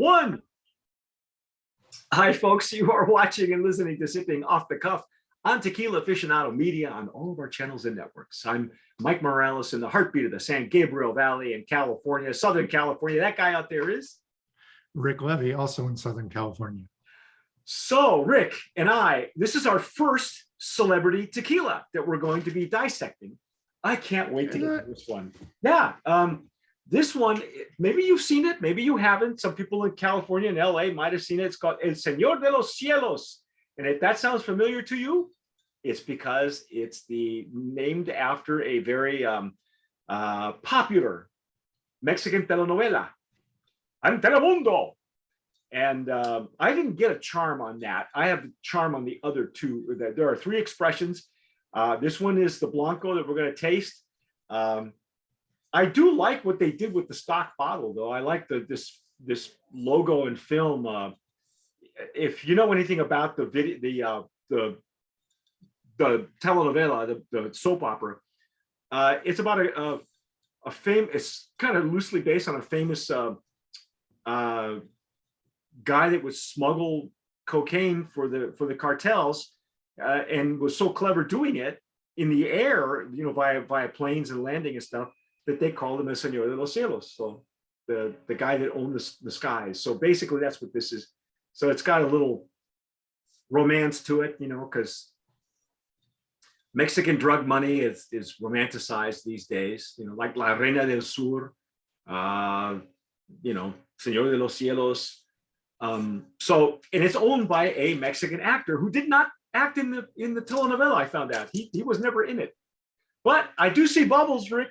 One. Hi, folks. You are watching and listening to Sipping Off the Cuff on Tequila Aficionado Media on all of our channels and networks. I'm Mike Morales in the heartbeat of the San Gabriel Valley in California, Southern California. That guy out there is Rick Levy, also in Southern California. So Rick and I, this is our first celebrity tequila that we're going to be dissecting. I can't wait to get to this one. Yeah. This one, maybe you've seen it, maybe you haven't. Some people in California and LA might have seen it. It's called El Senor de los Cielos. And if that sounds familiar to you, it's because it's named after a very popular Mexican telenovela, Telemundo. And I didn't get a charm on that. I have the charm on the other two. There are three expressions. This one is the Blanco that we're going to taste. I do like what they did with the stock bottle, though. I like this logo and film. If you know anything about the video, the telenovela, the soap opera, it's about a famous. It's kind of loosely based on a famous guy that would smuggle cocaine for the cartels, and was so clever doing it in the air, you know, via planes and landing and stuff, that they called him a Senor de los Cielos, so the guy that owned the skies. So basically that's what this is. So it's got a little romance to it, you know, because Mexican drug money is romanticized these days, you know, like La Reina del Sur, you know, Senor de los Cielos. So, and it's owned by a Mexican actor who did not act in the telenovela. I found out he was never in it, but I do see bubbles, Rick.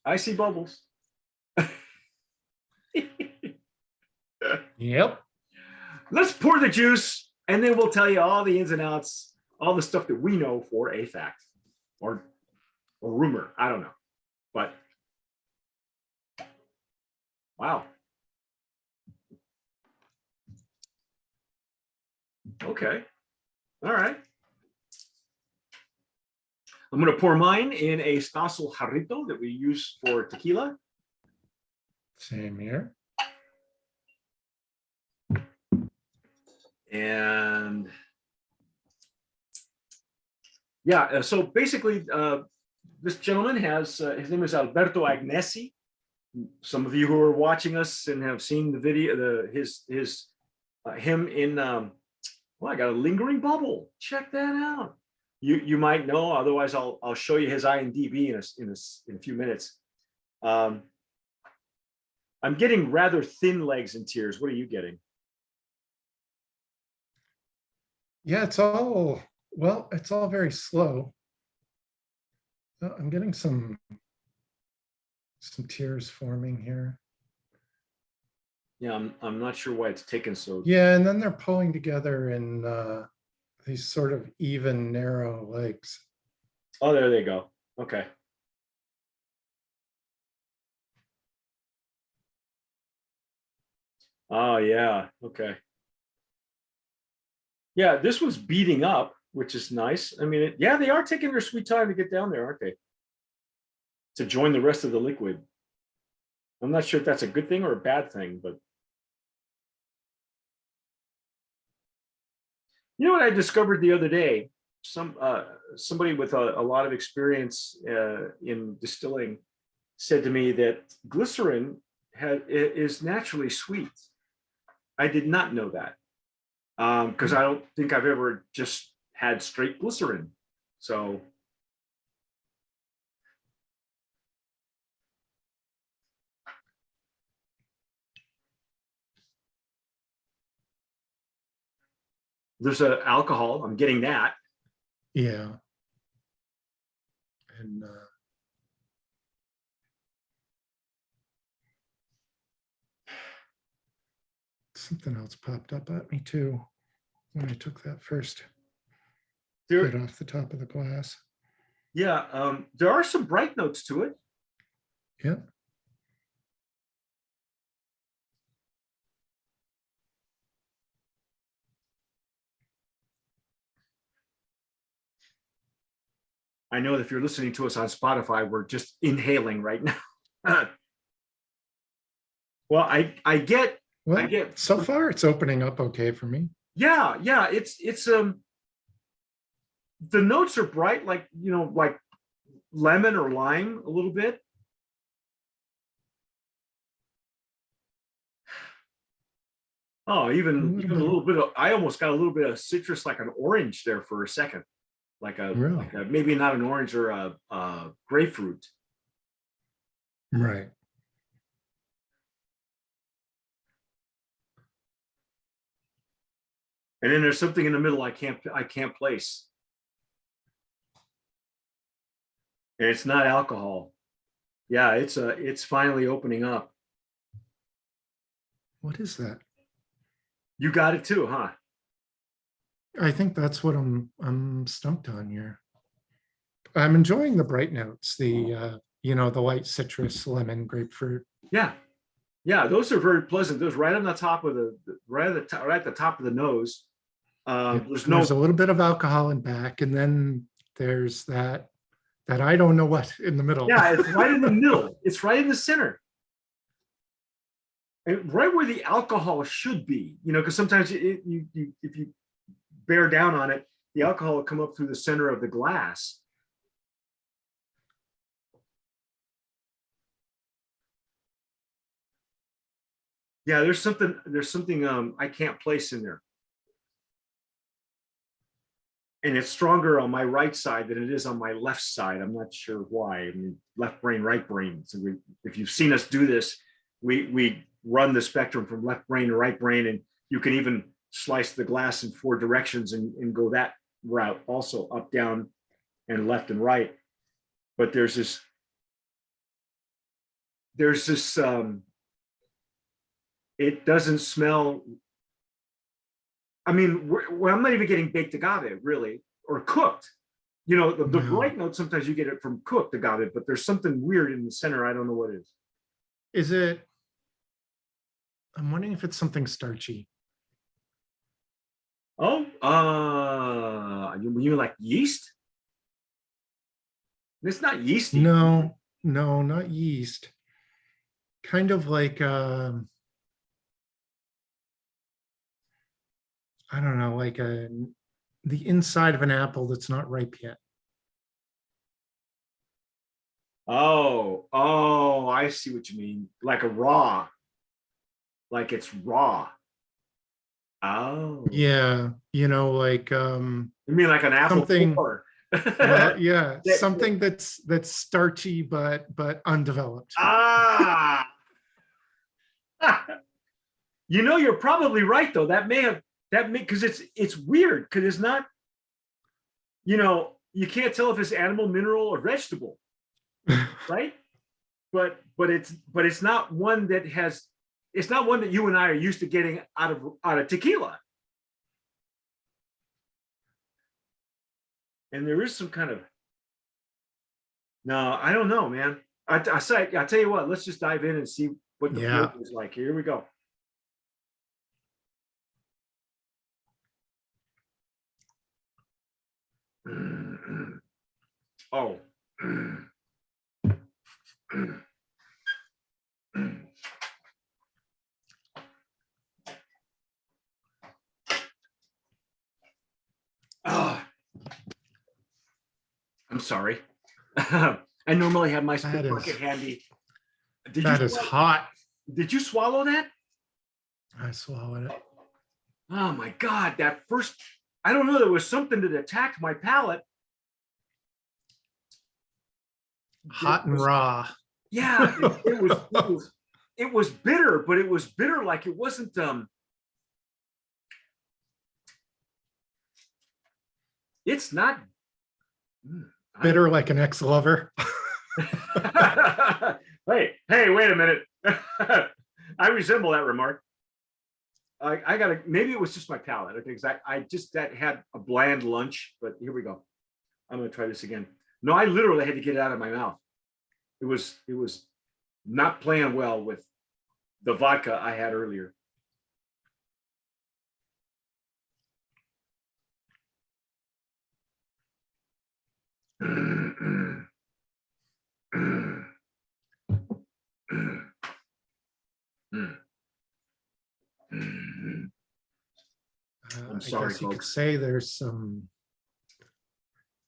I see bubbles. Yep. Let's pour the juice, and then we'll tell you all the ins and outs, all the stuff that we know for a fact or rumor. I don't know, but wow. Okay. All right. I'm going to pour mine in a Stossel jarrito that we use for tequila. Same here. And yeah, so basically, this gentleman has, his name is Alberto Agnesi. Some of you who are watching us and have seen the video, him in, well, I got a lingering bubble. Check that out. You might know, otherwise I'll show you his IMDb in a few minutes. I'm getting rather thin legs and tears. What are you getting? Yeah, it's all very slow. I'm getting some tears forming here. Yeah, I'm not sure why it's taken so. Yeah, and then they're pulling together in these sort of even, narrow legs. Oh, there they go. Okay. Oh, yeah. Okay. Yeah, this was beating up, which is nice. I mean, yeah, they are taking their sweet time to get down there, aren't they? To join the rest of the liquid. I'm not sure if that's a good thing or a bad thing, but you know what I discovered the other day? Somebody with a lot of experience in distilling said to me that glycerin is naturally sweet. I did not know that, because I don't think I've ever just had straight glycerin. So there's an alcohol. I'm getting that. Yeah. And something else popped up at me too when I took that first bit off the top of the glass. Yeah, there are some bright notes to it. Yeah. I know that if you're listening to us on Spotify, we're just inhaling right now. Well, I get Well, so far it's opening up okay for me. yeah, yeah. It's the notes are bright, like like lemon or lime a little bit. Oh, even a little bit of, I almost got a little bit of citrus, like an orange there for a second, Really? like a maybe not an orange or a grapefruit. Right. And then there's something in the middle I can't place. And it's not alcohol. Yeah, it's finally opening up. What is that? You got it too, huh? I think that's what I'm stumped on here. I'm enjoying the bright notes, the the light citrus, lemon, grapefruit. Yeah. Yeah, those are very pleasant. Those right on the top of right at the top of the nose. There's a little bit of alcohol in back, and then there's that I don't know what in the middle. Yeah, it's right in the middle. It's right in the center. And right where the alcohol should be, because sometimes if you bear down on it, the alcohol will come up through the center of the glass. Yeah, there's something I can't place in there. And it's stronger on my right side than it is on my left side. I'm not sure why. I mean, left brain, right brain. So if you've seen us do this, we run the spectrum from left brain to right brain, and you can even slice the glass in 4 directions and go that route also, up, down, and left and right. But there's this it doesn't smell. I mean, I'm not even getting baked agave really, or cooked. The bright note, sometimes you get it from cooked agave, but there's something weird in the center. I don't know what it is. Is it? I'm wondering if it's something starchy. Oh, you like yeast? It's not yeasty. No, not yeast. Kind of like I don't know, like the inside of an apple that's not ripe yet. Oh, I see what you mean. Like a raw, like it's raw. Oh, Yeah, like you mean like an apple something. core? Well, yeah, something that's starchy but undeveloped. Ah, you're probably right though. That may because it's weird because it's not. You can't tell if it's animal, mineral, or vegetable, right? But it's not one that has. It's not one that you and I are used to getting out of tequila. And there is some kind of. No, I don't know, man. I tell you what. Let's just dive in and see what the flavor is like. Here we go. Oh. Oh, I'm sorry. I normally have my spit bucket handy. That is hot. Did you swallow that? I swallowed it. Oh my God, that first, I don't know, there was something that attacked my palate. Hot and raw. Yeah, it was bitter, but it was bitter like it wasn't it's not bitter like an ex-lover. Hey, wait a minute. I resemble that remark. I gotta, maybe it was just my palate. Okay, because I just had a bland lunch, but here we go. I'm gonna try this again. No, I literally had to get it out of my mouth. It was not playing well with the vodka I had earlier. Mm. Mm. I'm I sorry, guess you could folks. say there's some,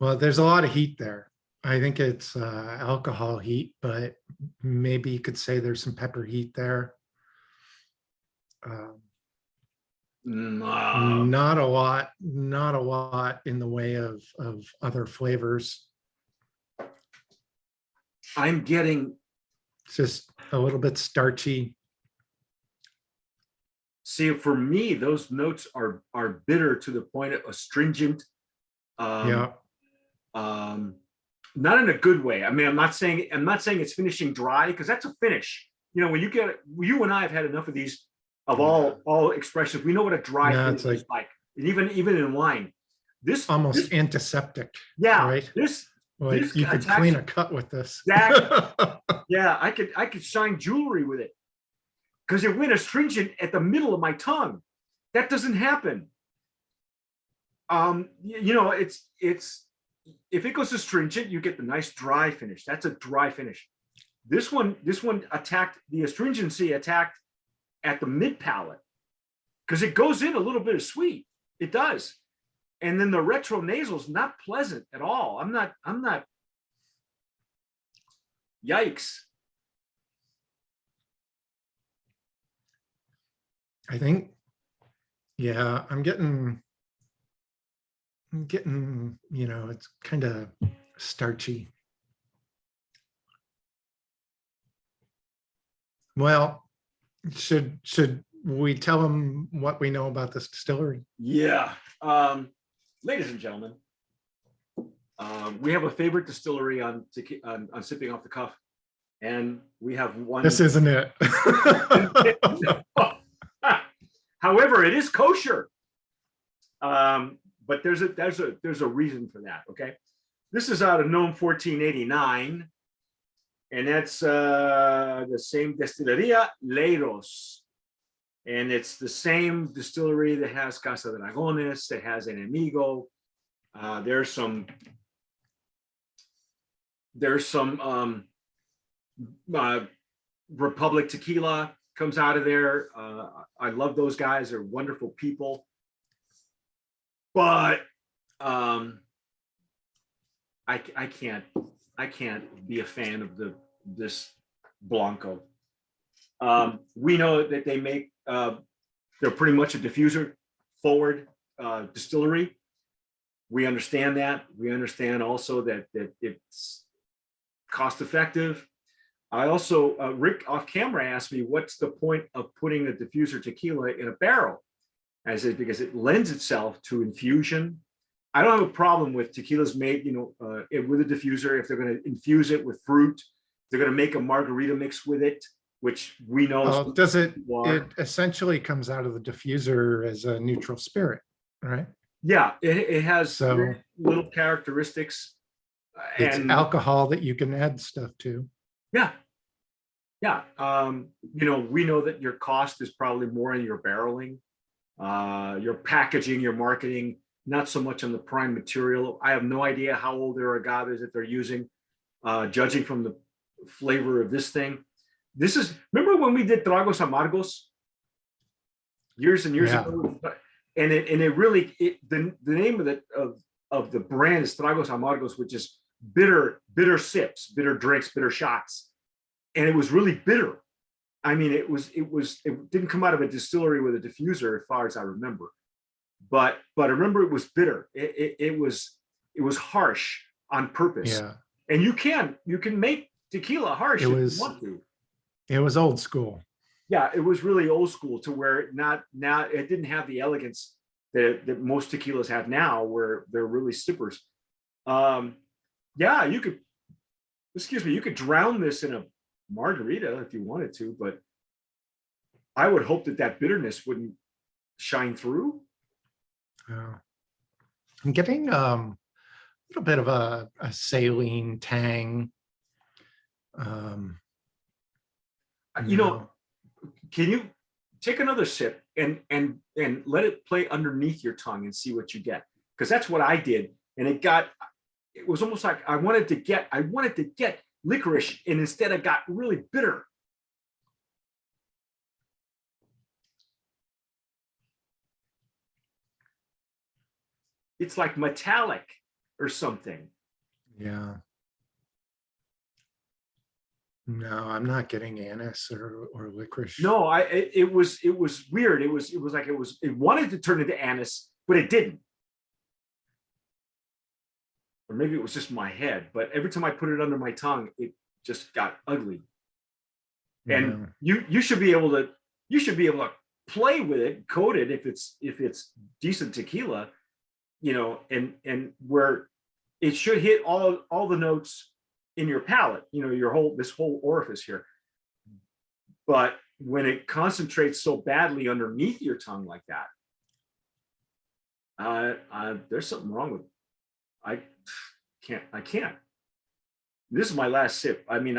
well, there's a lot of heat there. I think it's alcohol heat, but maybe you could say there's some pepper heat there. Not a lot, not a lot in the way of other flavors. I'm getting, It's just a little bit starchy. see, for me, those notes are bitter to the point of astringent. Yeah. Not in a good way. I mean, I'm not saying it's finishing dry, because that's a finish. You know, when you get, you and I have had enough of these, of all expressions. We know what a dry Yeah, finish it's is like. And even in wine, this almost antiseptic, yeah, right? this Like you could attacks clean a cut with this. yeah, I could shine jewelry with it, because it went astringent at the middle of my tongue. That doesn't happen. You know, it's if it goes astringent, you get the nice dry finish. That's a dry finish. This one attacked, the astringency attacked at the mid palate, because it goes in a little bit of sweet. It does. And then the retro nasal is not pleasant at all. I'm not, yikes. I think, yeah, I'm getting, you know, it's kind of starchy. Well, should we tell them what we know about this distillery? Yeah. Ladies and gentlemen, we have a favorite distillery on Sipping Off the Cuff, and we have one. This isn't it. However, it is kosher. But there's a reason for that. Okay, this is out of Nome 1489, and that's the same destilería, Leiros. And it's the same distillery that has Casa Dragones, that has Enemigo. There's some Republic Tequila comes out of there. I love those guys. They're wonderful people. But I can't be a fan of this Blanco. We know that they make, they're pretty much a diffuser forward distillery. We understand that. We understand also that it's cost effective. I also, Rick off camera asked me, what's the point of putting a diffuser tequila in a barrel? I said, because it lends itself to infusion. I don't have a problem with tequilas made, you know, with a diffuser. If they're going to infuse it with fruit, they're going to make a margarita mix with it, which we know. Does it? It essentially comes out of the diffuser as a neutral spirit, right? Yeah, it has so little characteristics. It's alcohol that you can add stuff to. Yeah. Yeah. You know, we know that your cost is probably more in your barreling, your packaging, your marketing, not so much on the prime material. I have no idea how old their agaves that they're using, judging from the flavor of this thing. This is, remember when we did Tragos Amargos years and years ago? And it really, the name of the brand is Tragos Amargos, which is bitter sips, bitter drinks, bitter shots. And it was really bitter. I mean, it didn't come out of a distillery with a diffuser, as far as I remember. But I remember it was bitter. It was harsh on purpose. Yeah. And you can make tequila harsh if you want to. It was old school. Yeah, it was really old school, to where it didn't have the elegance that most tequilas have now, where they're really sippers. Yeah, you could drown this in a margarita if you wanted to, but I would hope that bitterness wouldn't shine through. I'm getting a little bit of a saline tang. You know, can you take another sip and let it play underneath your tongue and see what you get? Because that's what I did, and it was almost like I wanted to get licorice, and instead I got really bitter. it's like metallic or something. Yeah. No, I'm not getting anise or licorice. No, it was weird. It was like it wanted to turn into anise, but it didn't. Or maybe it was just my head, but every time I put it under my tongue, it just got ugly. And you should be able to play with it, coat it if it's decent tequila, and where it should hit all the notes in your palate, this whole orifice here. But when it concentrates so badly underneath your tongue like that, there's something wrong with it. I can't. This is my last sip. I mean,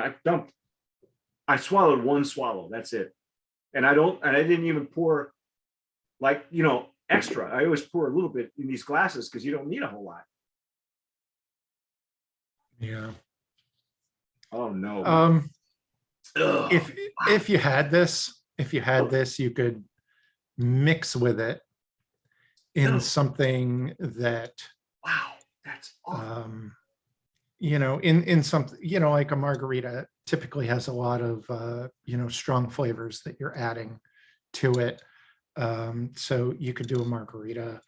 I swallowed one swallow. That's it. And I didn't even pour extra. I always pour a little bit in these glasses because you don't need a whole lot. Yeah. Oh no. If you had this, you could mix with it in something that, wow, that's awesome. In something, like a margarita typically has a lot of, strong flavors that you're adding to it. So you could do a margarita,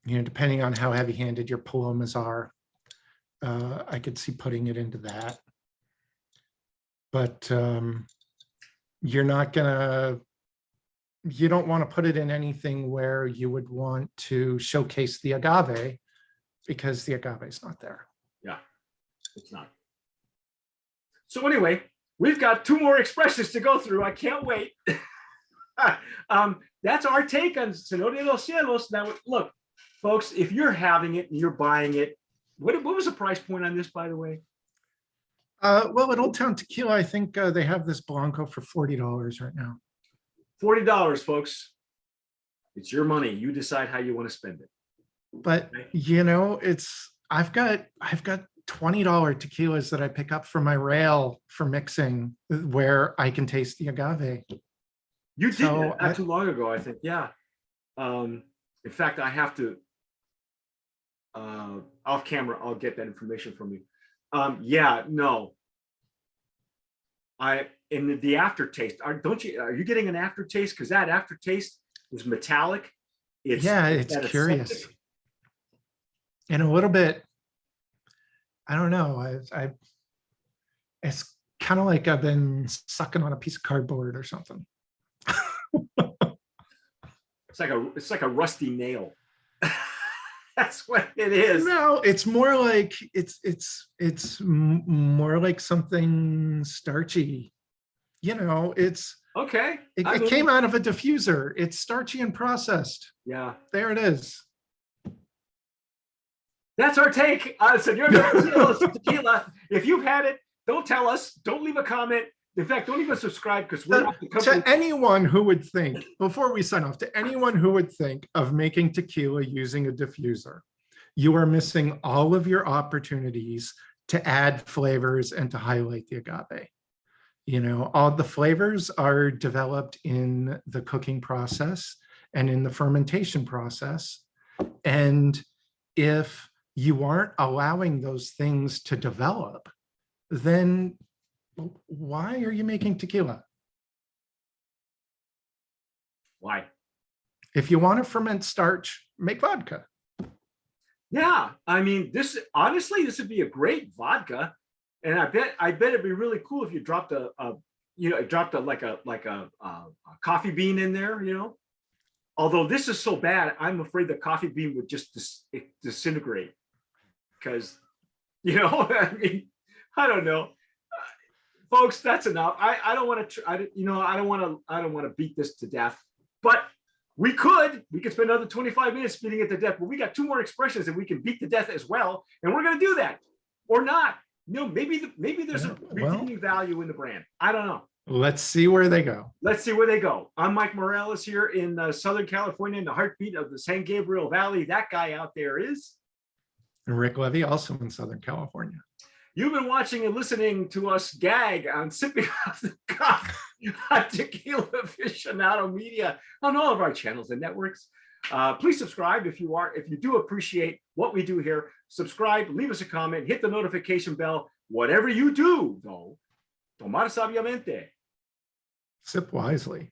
depending on how heavy-handed your palomas are. I could see putting it into that. But you don't want to put it in anything where you would want to showcase the agave, because the agave is not there. Yeah, it's not. So anyway, we've got 2 more expressions to go through. I can't wait. That's our take on Senor de los Cielos. Now, look, folks, if you're having it and you're buying it, what was the price point on this, by the way? Well, at Old Town Tequila, I think they have this Blanco for $40 right now. $40, folks. It's your money. You decide how you want to spend it. But I've got $20 tequilas that I pick up from my rail for mixing, where I can taste the agave. You did that not too long ago, I think. Yeah. In fact, I have to off camera. I'll get that information from you. Yeah, no. In the aftertaste, are you getting an aftertaste? Because that aftertaste is metallic. It's curious. Acidic. And a little bit, I don't know. It's kind of like I've been sucking on a piece of cardboard or something. It's like a rusty nail. That's what it is. No, it's more like it's more like something starchy. It's okay. It came out of a diffuser. It's starchy and processed. Yeah, there it is. That's our take on Senor de los Cielos Tequila. If you've had it, don't tell us. Don't leave a comment. In fact, don't even subscribe, because we're not the company. To anyone who would think, before we sign off, to anyone who would think of making tequila using a diffuser, you are missing all of your opportunities to add flavors and to highlight the agave. All the flavors are developed in the cooking process and in the fermentation process. And if you aren't allowing those things to develop, then why are you making tequila? Why? If you want to ferment starch, make vodka. Yeah, I mean, this would be a great vodka, and I bet it'd be really cool if you dropped a coffee bean in there. Although this is so bad, I'm afraid the coffee bean would just disintegrate, because I mean, I don't know. Folks, that's enough. I don't want to. I don't want to beat this to death. But we could spend another 25 minutes beating it to death. But we got 2 more expressions that we can beat to death as well, and we're going to do that or not. Maybe there's a redeeming value in the brand. I don't know. Let's see where they go. I'm Mike Morales here in Southern California, in the heartbeat of the San Gabriel Valley. That guy out there is Rick Levy, also in Southern California. You've been watching and listening to us gag on Sipping Off the Cuff on Tequila Aficionado Media on all of our channels and networks. Please subscribe if you do appreciate what we do here. Subscribe, leave us a comment, hit the notification bell. Whatever you do, though, tomar sabiamente. Sip wisely.